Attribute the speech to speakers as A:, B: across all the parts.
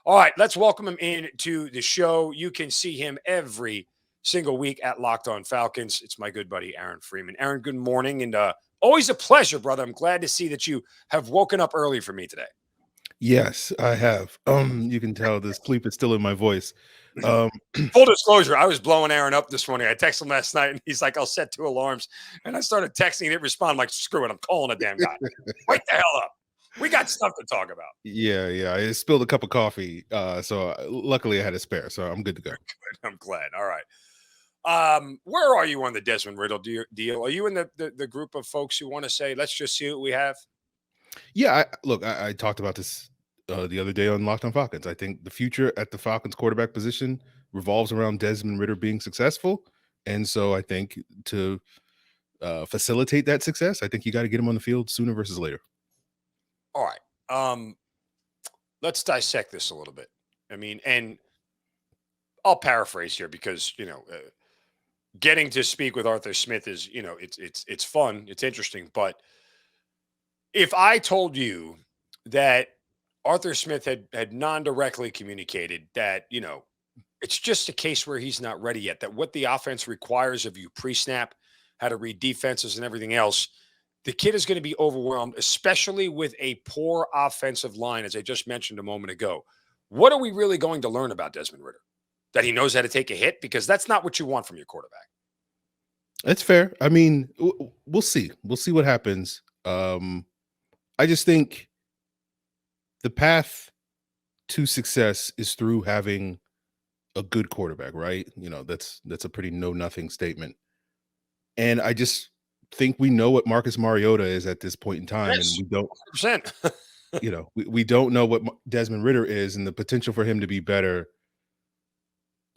A: All right, let's welcome him into the show. You can see him every single week at Locked On Falcons. It's my good buddy Aaron Freeman. Aaron, good morning, and always a pleasure, brother. I'm glad to see that you have woken up early for me today.
B: Yes, I have. You can tell the sleep is still in my voice. Um,
A: Full disclosure, I was blowing Aaron up this morning. I texted him last night, and he's like, "I'll set 2 alarms." And I started texting, and it responded. I'm like, "Screw it, I'm calling a damn guy. Wake the hell up. We got stuff to talk about."
B: yeah. I spilled a cup of coffee, so luckily I had a spare, so I'm good to go.
A: I'm glad. All right. Where are you on the Desmond Riddle deal? Are you in the group of folks who want to say, let's just see what we have?
B: Yeah, I talked about this the other day on Locked On Falcons. I think the future at the Falcons quarterback position revolves around Desmond Ridder being successful, and so I think to facilitate that success, I think you got to get him on the field sooner versus later.
A: All right. Let's dissect this a little bit. I mean, and I'll paraphrase here because, getting to speak with Arthur Smith is, it's fun, it's interesting. But if I told you that Arthur Smith had non-directly communicated that, it's just a case where he's not ready yet, that what the offense requires of you pre-snap, how to read defenses and everything else, the kid is going to be overwhelmed, especially with a poor offensive line, as I just mentioned a moment ago. What are we really going to learn about Desmond Ridder? That he knows how to take a hit? Because that's not what you want from your quarterback.
B: That's fair. I mean, we'll see. We'll see what happens. I just think the path to success is through having a good quarterback, right? That's a pretty know-nothing statement. And I just think we know what Marcus Mariota is at this point in time,
A: Yes,
B: and we don't,
A: 100%.
B: we don't know what Desmond Ridder is, and the potential for him to be better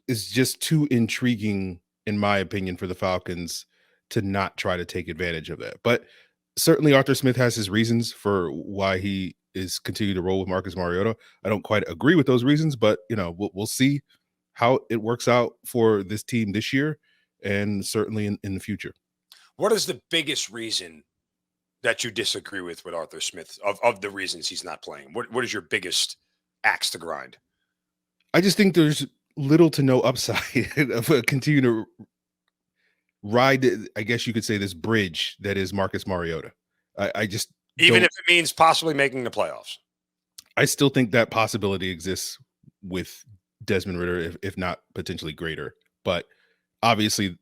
B: is just too intriguing, in my opinion, for the Falcons to not try to take advantage of that. But certainly Arthur Smith has his reasons for why he is continuing to roll with Marcus Mariota. I don't quite agree with those reasons, but we'll see how it works out for this team this year and certainly in the future.
A: What is the biggest reason that you disagree with Arthur Smith of the reasons he's not playing? What is your biggest axe to grind?
B: I just think there's little to no upside of continue to ride, I guess you could say, this bridge that is Marcus Mariota. I just
A: Even if it means possibly making the playoffs.
B: I still think that possibility exists with Desmond Ridder, if not potentially greater. But obviously,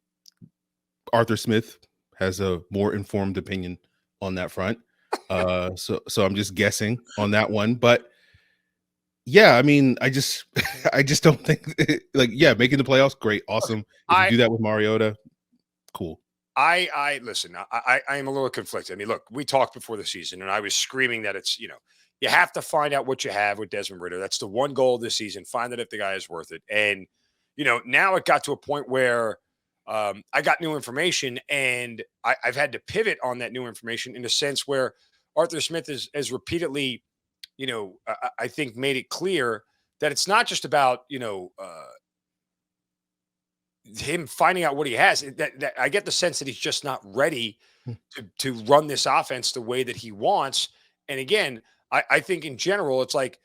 B: Arthur Smith has a more informed opinion on that front. So I'm just guessing on that one. But yeah, I mean, I just don't think making the playoffs, great, awesome. If you do that with Mariota, cool.
A: I listen, I am a little conflicted. I mean, look, we talked before the season and I was screaming that it's, you have to find out what you have with Desmond Ridder. That's the one goal of this season. Find out if the guy is worth it. And, now it got to a point where I got new information and I've had to pivot on that new information in a sense where Arthur Smith has repeatedly, I think made it clear that it's not just about, him finding out what he has. That I get the sense that he's just not ready to run this offense the way that he wants. And again, I think in general, it's like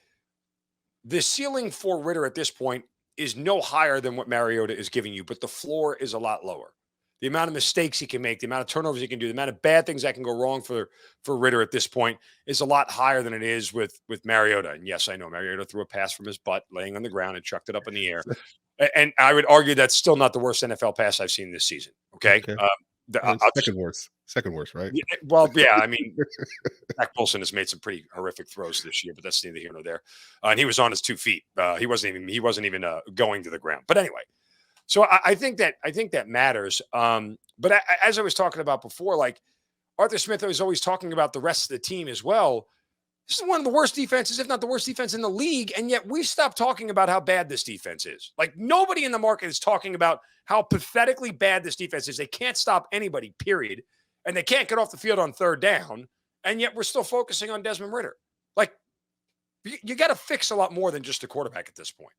A: the ceiling for Ridder at this point is no higher than what Mariota is giving you, but the floor is a lot lower. The amount of mistakes he can make, the amount of turnovers he can do, the amount of bad things that can go wrong for Ridder at this point is a lot higher than it is with Mariota. And yes, I know Mariota threw a pass from his butt laying on the ground and chucked it up in the air. And I would argue that's still not the worst NFL pass I've seen this season. Okay.
B: Second worst, right?
A: Well, yeah. I mean, Zach Wilson has made some pretty horrific throws this year, but that's neither here nor there. And he was on his 2 feet. He wasn't even going to the ground. But anyway, so I think that matters. But as I was talking about before, like Arthur Smith was always talking about the rest of the team as well. This is one of the worst defenses, if not the worst defense in the league. And yet we stopped talking about how bad this defense is. Like nobody in the market is talking about how pathetically bad this defense is. They can't stop anybody, period. And they can't get off the field on third down. And yet we're still focusing on Desmond Ridder. Like you got to fix a lot more than just a quarterback at this point.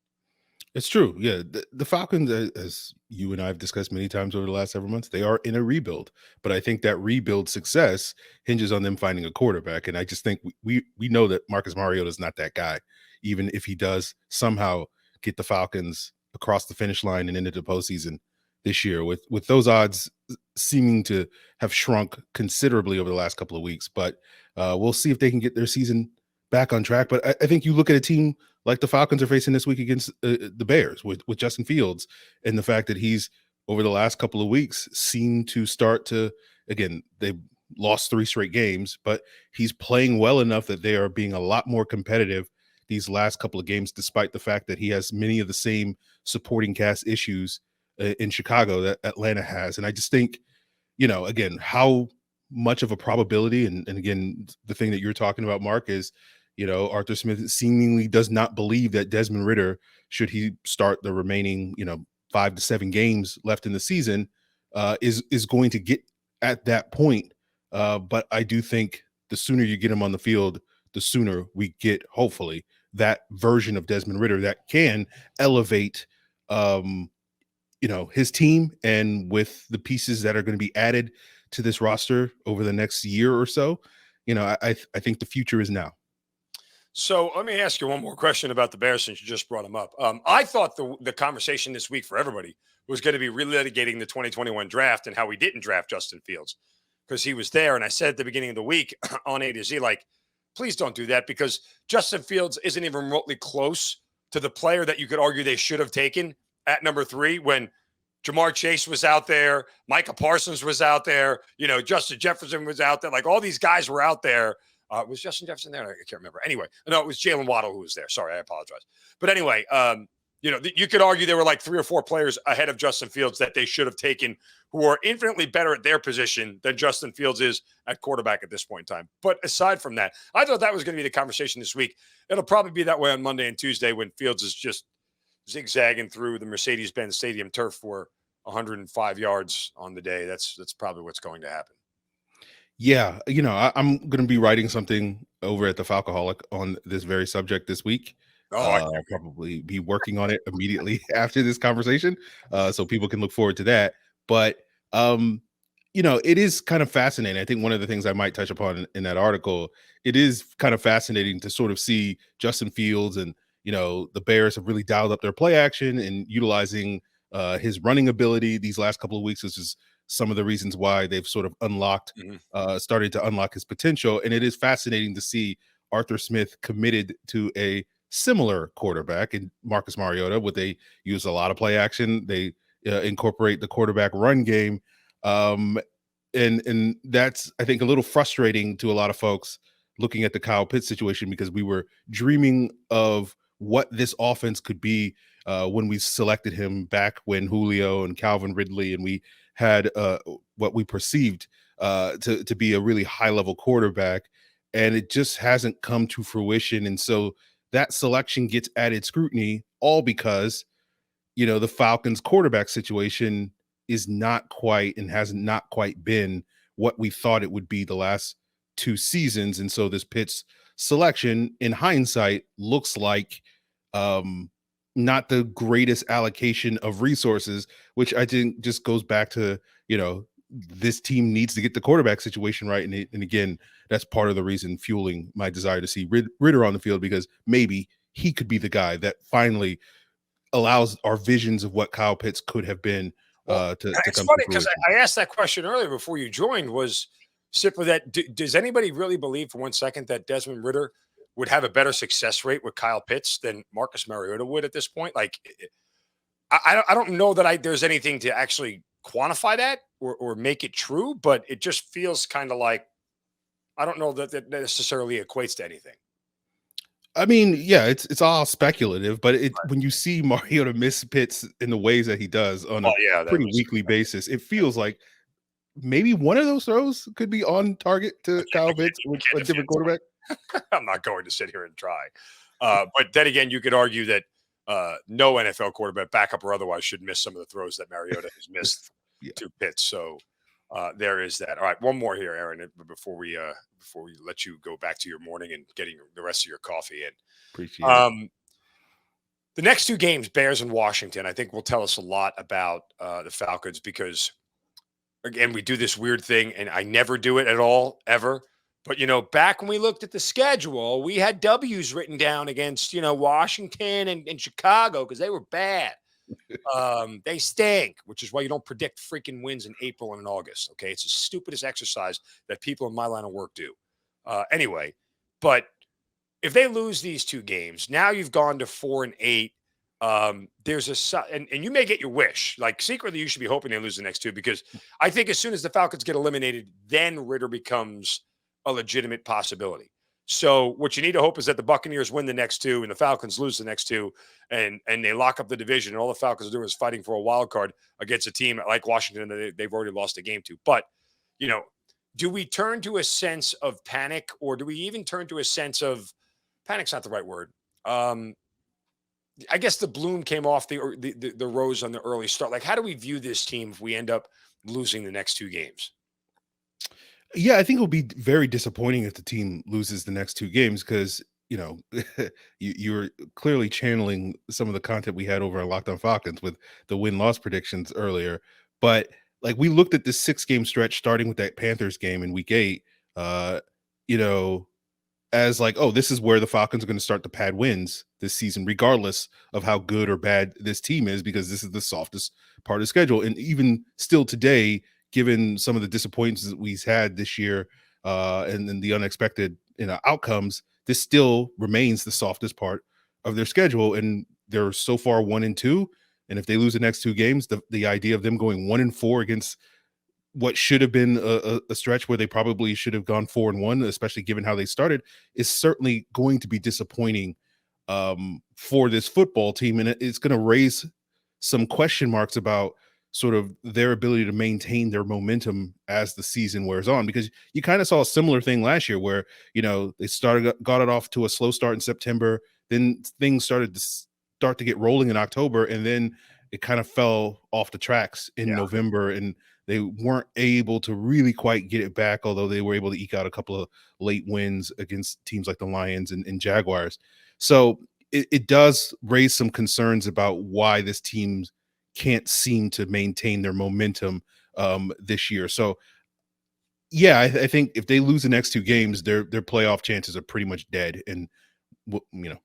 B: It's true. Yeah. The Falcons, as you and I have discussed many times over the last several months, they are in a rebuild. But I think that rebuild success hinges on them finding a quarterback. And I just think we know that Marcus Mariota is not that guy. even if he does somehow get the Falcons across the finish line and into the postseason this year, with those odds seeming to have shrunk considerably over the last couple of weeks. But we'll see if they can get their season back on track. But I think you look at a team like the Falcons are facing this week against the Bears with Justin Fields, and the fact that he's over the last couple of weeks seemed to start to, again, they lost 3 straight games, but he's playing well enough that they are being a lot more competitive these last couple of games, despite the fact that he has many of the same supporting cast issues in Chicago that Atlanta has. And I just think, again, how much of a probability, and again, the thing that you're talking about, Mark, is, Arthur Smith seemingly does not believe that Desmond Ridder, should he start the remaining, 5 to 7 games left in the season, is going to get at that point. But I do think the sooner you get him on the field, the sooner we get, hopefully, that version of Desmond Ridder that can elevate, his team, and with the pieces that are going to be added to this roster over the next year or so, I think the future is now.
A: So let me ask you one more question about the Bears since you just brought them up. I thought the conversation this week for everybody was going to be relitigating the 2021 draft and how we didn't draft Justin Fields because he was there. And I said at the beginning of the week on A to Z, like, please don't do that because Justin Fields isn't even remotely close to the player that you could argue they should have taken at number 3 when Jamar Chase was out there, Micah Parsons was out there, Justin Jefferson was out there. Like all these guys were out there. Was Justin Jefferson there? I can't remember. Anyway, no, it was Jalen Waddle who was there. Sorry, I apologize. But anyway, you could argue there were like 3 or 4 players ahead of Justin Fields that they should have taken who are infinitely better at their position than Justin Fields is at quarterback at this point in time. But aside from that, I thought that was going to be the conversation this week. It'll probably be that way on Monday and Tuesday when Fields is just zigzagging through the Mercedes-Benz Stadium turf for 105 yards on the day. That's probably what's going to happen.
B: Yeah, I'm going to be writing something over at the Falcoholic on this very subject this week. I'll probably be working on it immediately after this conversation, so people can look forward to that. But it is kind of fascinating. I think one of the things I might touch upon in that article, it is kind of fascinating to sort of see Justin Fields and the Bears have really dialed up their play action and utilizing his running ability these last couple of weeks, which is some of the reasons why they've sort of started to unlock his potential. And it is fascinating to see Arthur Smith committed to a similar quarterback in Marcus Mariota, where they use a lot of play action. They incorporate the quarterback run game. And that's, I think, a little frustrating to a lot of folks looking at the Kyle Pitts situation, because we were dreaming of what this offense could be when we selected him back when Julio and Calvin Ridley, and we had what we perceived to be a really high-level quarterback, and it just hasn't come to fruition. And so that selection gets added scrutiny, all because, the Falcons quarterback situation is not quite and has not quite been what we thought it would be the last 2 seasons. And so this Pitts selection, in hindsight, looks like not the greatest allocation of resources, which I think just goes back to, this team needs to get the quarterback situation right. And again, that's part of the reason fueling my desire to see Ridder on the field, because maybe he could be the guy that finally allows our visions of what Kyle Pitts could have been to
A: it's
B: come
A: funny
B: to
A: because
B: fruition.
A: I asked that question earlier before you joined, was simply that does anybody really believe for one second that Desmond Ridder would have a better success rate with Kyle Pitts than Marcus Mariota would at this point? Like, I don't know that there's anything to actually quantify that or make it true, but it just feels kind of like, I don't know that necessarily equates to anything.
B: I mean, yeah, it's all speculative, but when you see Mariota miss Pitts in the ways that he does on a
A: Yeah, that
B: pretty
A: was.
B: weekly basis, it feels like maybe one of those throws could be on target to Kyle Pitts with a different quarterback.
A: I'm not going to sit here and try. But then again, you could argue that no NFL quarterback, backup or otherwise, should miss some of the throws that Mariota has missed
B: Yeah.
A: to Pitts. So there is that. All right, one more here, Aaron, before we let you go back to your morning and getting the rest of your coffee in.
B: Appreciate it.
A: The next 2 games, Bears and Washington, I think will tell us a lot about the Falcons, because again, we do this weird thing, and I never do it at all, ever. But, back when we looked at the schedule, we had W's written down against, Washington and Chicago because they were bad. They stink, which is why you don't predict freaking wins in April and in August. Okay. It's the stupidest exercise that people in my line of work do. Anyway, but if they lose these two games, now you've gone to 4-8. There's and you may get your wish. Like secretly, you should be hoping they lose the next two because I think as soon as the Falcons get eliminated, then Ritter becomes a legitimate possibility. So what you need to hope is that the Buccaneers win the next two and the Falcons lose the next two, and they lock up the division. And all the Falcons are doing is fighting for a wild card against a team like Washington that they've already lost a game to. But do we turn to a sense of panic, or do we even turn to a sense of panic's not the right word? I guess the bloom came off the rose on the early start. Like, how do we view this team if we end up losing the next two games?
B: Yeah, I think it'll be very disappointing if the team loses the next two games because you're clearly channeling some of the content we had over on Locked On Falcons with the win-loss predictions earlier. But like we looked at this 6-game stretch starting with that Panthers game in week 8, you know, as like, oh, this is where the Falcons are going to start to pad wins this season, regardless of how good or bad this team is, because this is the softest part of the schedule. And even still today, given some of the disappointments that we've had this year, and then the unexpected outcomes, this still remains the softest part of their schedule. And they're so far 1-2. And if they lose the next two games, the idea of them going 1-4 against what should have been a stretch where they probably should have gone 4-1, especially given how they started, is certainly going to be disappointing for this football team. And it's going to raise some question marks about sort of their ability to maintain their momentum as the season wears on, because you kind of saw a similar thing last year where, they got it off to a slow start in September. Then things started to get rolling in October. And then it kind of fell off the tracks in November, and they weren't able to really quite get it back, although they were able to eke out a couple of late wins against teams like the Lions and Jaguars. So it does raise some concerns about why this team can't seem to maintain their momentum this year. So, yeah, I think if they lose the next two games, their playoff chances are pretty much dead. And,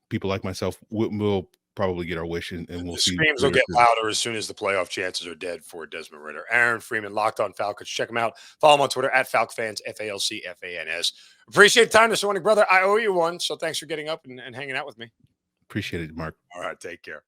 B: people like myself will probably get our wish, and we'll
A: The
B: see.
A: screams will get louder as soon as the playoff chances are dead for Desmond Ridder. Aaron Freeman, Locked On Falcons. Check him out. Follow him on Twitter at FalcFans, FalcFans. Appreciate the time this morning, brother. I owe you one, so thanks for getting up and hanging out with me.
B: Appreciate it, Mark.
A: All right, take care.